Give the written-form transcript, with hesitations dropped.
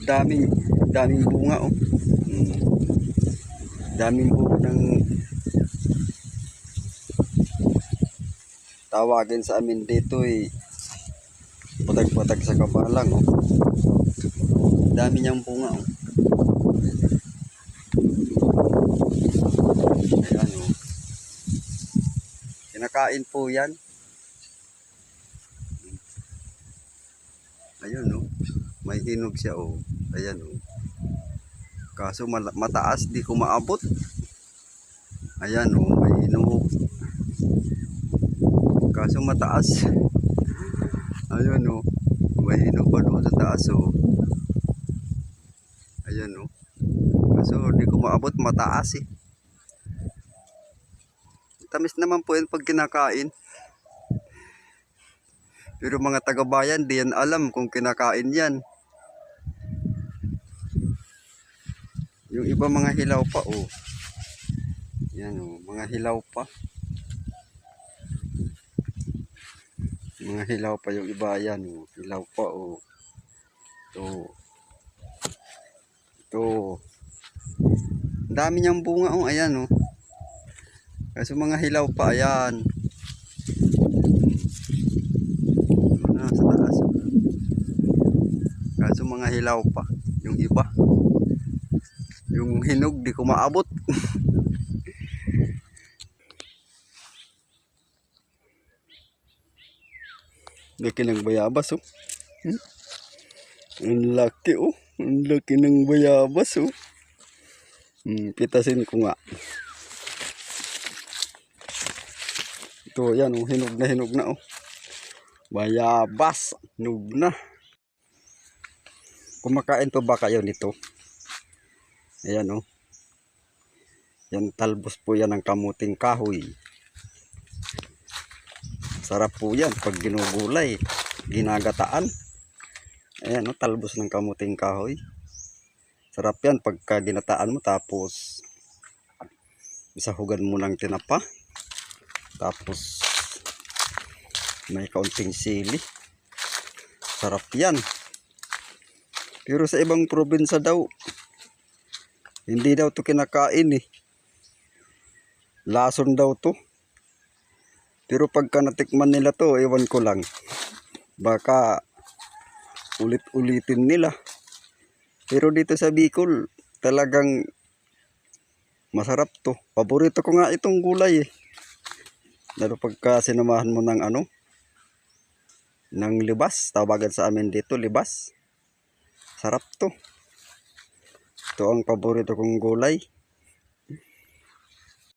daming daming bunga oh. Daming bunga ng tawagin sa amin dito patag-patag sa kabalang oh. Dami niyang bunga oh. Ayan oh. Kinakain po yan. Ayun oh. May hinog siya oh. Ayan oh. Kaso mataas, di ko maabot. Ayan oh, may hinog. Kaso mataas. Ayun oh. May hinog pa doon sa taas oh. Ayan oh. Kaso di ko maabot, mataas eh. Tamis naman po yan pag kinakain. Pero mga taga-bayan di yan alam kung kinakain yan. Yung iba mga hilaw pa oh. Yan oh, mga hilaw pa. Mga hilaw pa yung iba yan oh. Hilaw pa oh. Ito. Dami niyang bunga oh, ayan oh. Kaso mga hilaw pa, ayan. Sa taas oh. Kaso mga hilaw pa yung iba. Yung hinog di ko maabot. Laki ng bayabas oh. Ang laki oh. Ang laki ng bayabas oh. Pitasin ko nga. Ito yan oh, hinog na oh. Bayabas, hinog na. Kumakain pa ba kayo nito? Ayan oh. Yan talbos po yan ng kamuting kahoy. Sarap po yan pag ginugulay, ginagataan. Ayan oh, talbos ng kamuting kahoy. Sarap yan pagka ginataan mo tapos isahugan mo ng tinapa. Tapos may kaunting sili. Sarap yan. Pero sa ibang probinsya daw, hindi daw to kinakain eh. Lason daw to. Pero pagka natikman nila to, ewan ko lang. Baka ulit-ulitin nila. Pero dito sa Bicol, talagang masarap to. Paborito ko nga itong gulay eh. Lalo pagka sinamahan mo ng ano, ng libas. Tawagan sa amin dito, libas. Sarap to. Ito ang paborito kong gulay.